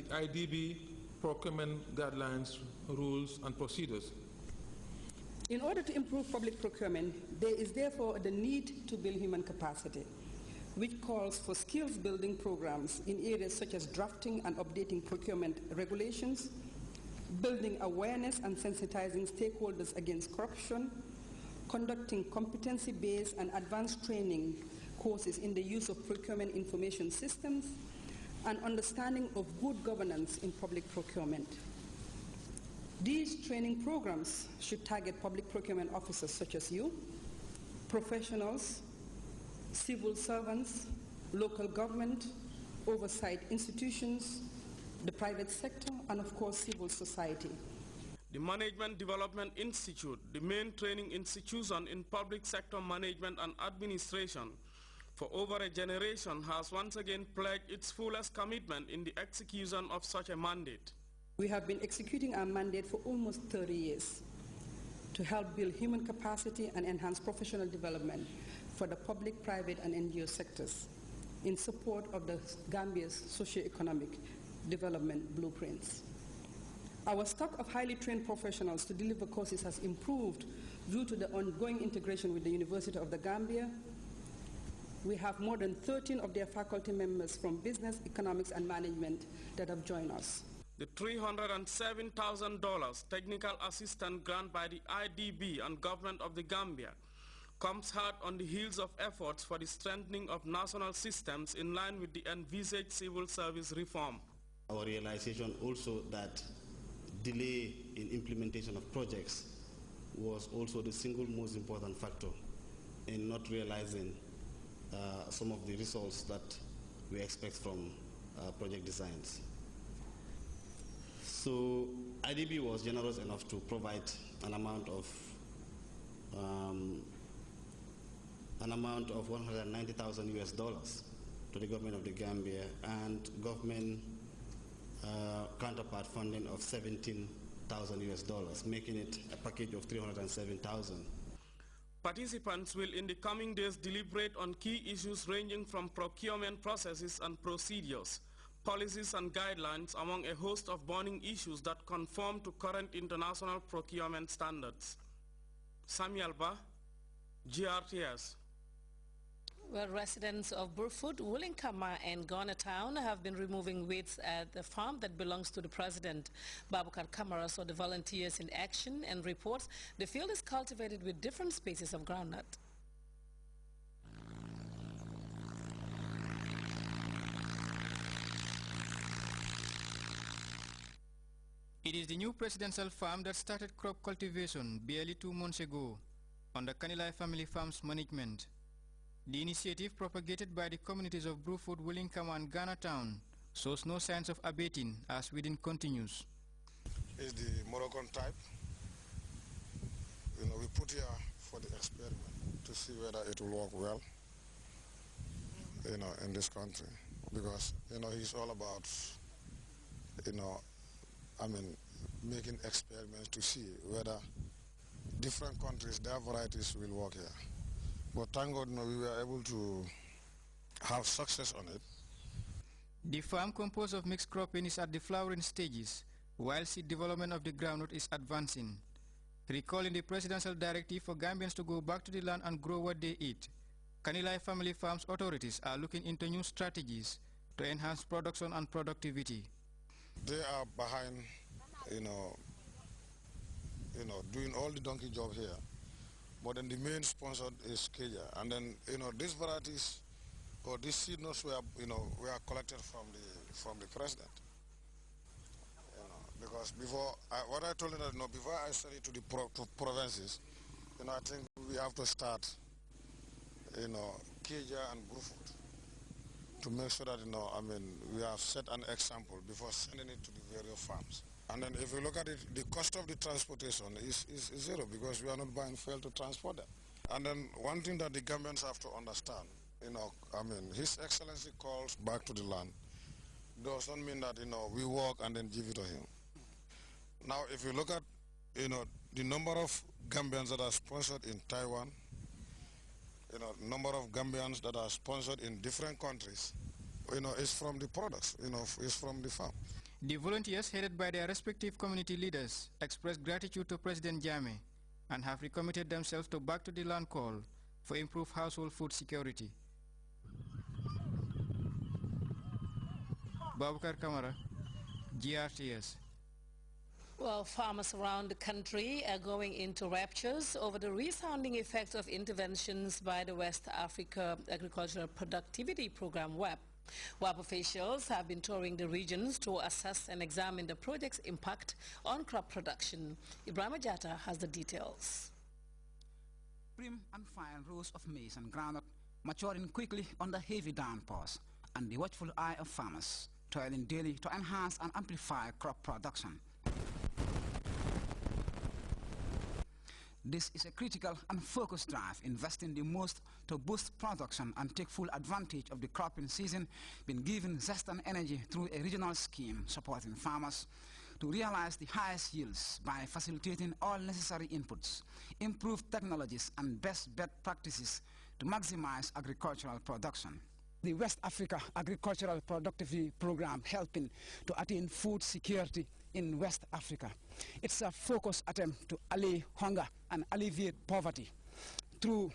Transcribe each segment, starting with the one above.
IDB procurement guidelines, rules, and procedures. In order to improve public procurement, there is therefore the need to build human capacity, which calls for skills building programs in areas such as drafting and updating procurement regulations, building awareness and sensitizing stakeholders against corruption, conducting competency-based and advanced training courses in the use of procurement information systems, and understanding of good governance in public procurement. These training programs should target public procurement officers such as you, professionals, civil servants, local government, oversight institutions, the private sector, and of course civil society. The Management Development Institute, the main training institution in public sector management and administration for over a generation, has once again pledged its fullest commitment in the execution of such a mandate. We have been executing our mandate for almost 30 years to help build human capacity and enhance professional development for the public, private, and NGO sectors in support of the Gambia's socio-economic development blueprints. Our stock of highly trained professionals to deliver courses has improved due to the ongoing integration with the University of the Gambia. We have more than 13 of their faculty members from business, economics, and management that have joined us. The $307,000 technical assistance grant by the IDB and government of the Gambia comes hard on the heels of efforts for the strengthening of national systems in line with the envisaged civil service reform. Our realization also that delay in implementation of projects was also the single most important factor in not realizing some of the results that we expect from project designs. So IDB was generous enough to provide an amount of $190,000 to the government of the Gambia and government counterpart funding of $17,000, making it a package of $307,000. Participants will in the coming days deliberate on key issues ranging from procurement processes and procedures, policies and guidelines, among a host of burning issues that conform to current international procurement standards. Samuel Ba, GRTS. Well, residents of Burfoot, Wulinkama and Ghana Town have been removing weeds at the farm that belongs to the president. Babukar Kamara saw the volunteers in action and reports the field is cultivated with different species of groundnut. It is the new presidential farm that started crop cultivation barely 2 months ago under Kanilai Family Farms management. The initiative, propagated by the communities of Bruford, Willinkama and Ghana Town, shows no signs of abating as weeding continues. It's the Moroccan type. We put here for the experiment to see whether it will work well, in this country. Because, he's all about, making experiments to see whether different countries, their varieties will work here. But thank God, we were able to have success on it. The farm composed of mixed cropping is at the flowering stages, while seed development of the groundnut is advancing. Recalling the presidential directive for Gambians to go back to the land and grow what they eat, Kanilai Family Farms authorities are looking into new strategies to enhance production and productivity. They are behind, doing all the donkey job here. But then the main sponsor is Kenya, and then these varieties or these seed notes were were collected from the president. Because before what I told him that before I send it to the provinces, I think we have to start Kenya and Bruford to make sure that we have set an example before sending it to the various farms. And then if you look at it, the cost of the transportation is zero because we are not buying fuel to transport them. And then one thing that the Gambians have to understand, His Excellency calls back to the land does not mean that, we walk and then give it to him. Now, if you look at, the number of Gambians that are sponsored in Taiwan, number of Gambians that are sponsored in different countries, is from the products, is from the farm. The volunteers, headed by their respective community leaders, expressed gratitude to President Jammeh and have recommitted themselves to back to the land call for improved household food security. Babukar Kamara, GRTS. Well, farmers around the country are going into raptures over the resounding effects of interventions by the West Africa Agricultural Productivity Program, WAP. WAP officials have been touring the regions to assess and examine the project's impact on crop production. Ibrahim Ajata has the details. Prim and fine rows of maize and groundnut maturing quickly under heavy downpours, and the watchful eye of farmers toiling daily to enhance and amplify crop production. This is a critical and focused drive, investing the most to boost production and take full advantage of the cropping season, been given zest and energy through a regional scheme supporting farmers to realize the highest yields by facilitating all necessary inputs, improved technologies and best practices to maximize agricultural production. The West Africa Agricultural Productivity Program helping to attain food security in West Africa. It's a focused attempt to allay hunger and alleviate poverty through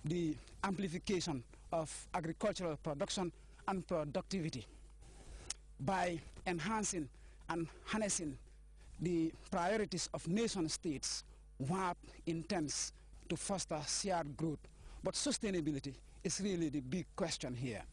the amplification of agricultural production and productivity by enhancing and harnessing the priorities of nation states. WAP intends to foster shared growth, but sustainability is really the big question here.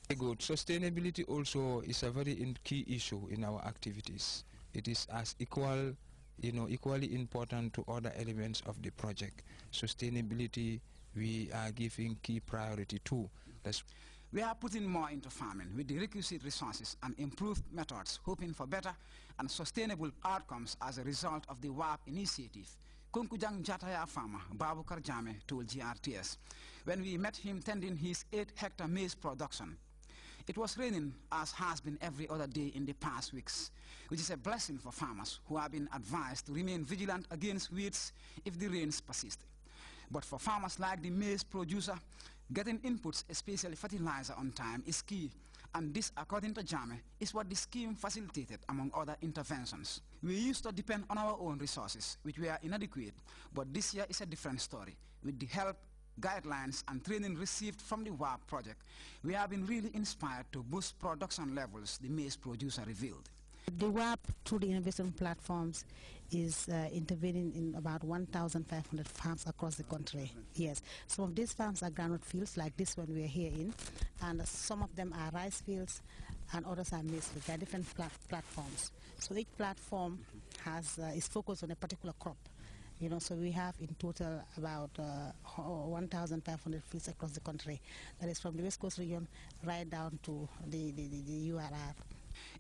Good. Sustainability also is a very key issue in our activities. It is as equally important to other elements of the project. Sustainability, we are giving key priority to. We are putting more into farming with the requisite resources and improved methods, hoping for better and sustainable outcomes as a result of the WAP initiative. Kunkujang Jataya farmer Babukar Jammeh told GRTS when we met him tending his 8-hectare maize production. It was raining as has been every other day in the past weeks, which is a blessing for farmers who have been advised to remain vigilant against weeds if the rains persist. But for farmers like the maize producer, getting inputs, especially fertilizer, on time is key, and this, according to Jammeh, is what the scheme facilitated among other interventions. We used to depend on our own resources, which were inadequate, but this year is a different story. With the help, guidelines and training received from the WAP project, we have been really inspired to boost production levels, the maize producer revealed. The WAP, through the innovation platforms, is intervening in about 1,500 farms across the country. Yes, some of these farms are groundnut fields like this one we are here in, and some of them are rice fields and others are maize fields. There are different platforms. So each platform is focused on a particular crop. So we have in total about 1,500 fields across the country. That is from the West Coast region right down to the URR.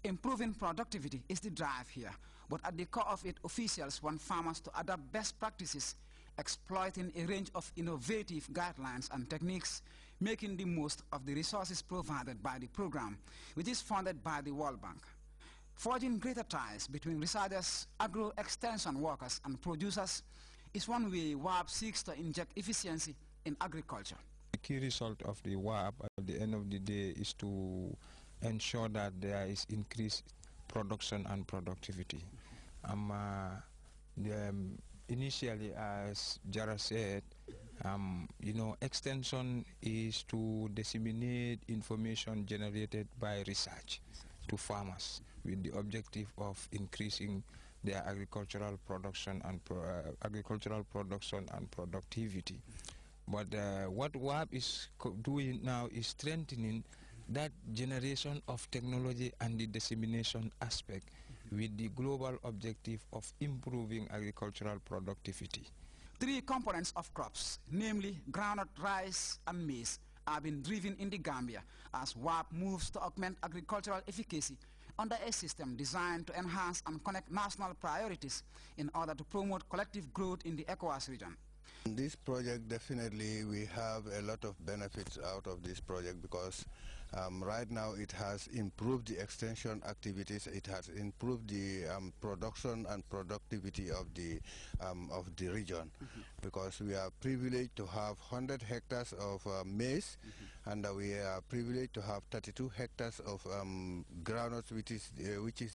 Improving productivity is the drive here, but at the core of it, officials want farmers to adopt best practices, exploiting a range of innovative guidelines and techniques, making the most of the resources provided by the program, which is funded by the World Bank. Forging greater ties between researchers, agro-extension workers and producers is one way WAP seeks to inject efficiency in agriculture. The key result of the WAP at the end of the day is to ensure that there is increased production and productivity. Initially, as Jara said, extension is to disseminate information generated by research to farmers with the objective of increasing their agricultural production and productivity. But what WAP is doing now is strengthening that generation of technology and the dissemination aspect with the global objective of improving agricultural productivity. 3 components of crops, namely groundnut, rice and maize, have been driven in the Gambia as WAP moves to augment agricultural efficacy under a system designed to enhance and connect national priorities in order to promote collective growth in the ECOWAS region. This project, definitely we have a lot of benefits out of this project because right now it has improved the extension activities, it has improved the production and productivity of the region, because we are privileged to have 100 hectares of maize, and we are privileged to have 32 hectares of groundnuts, which is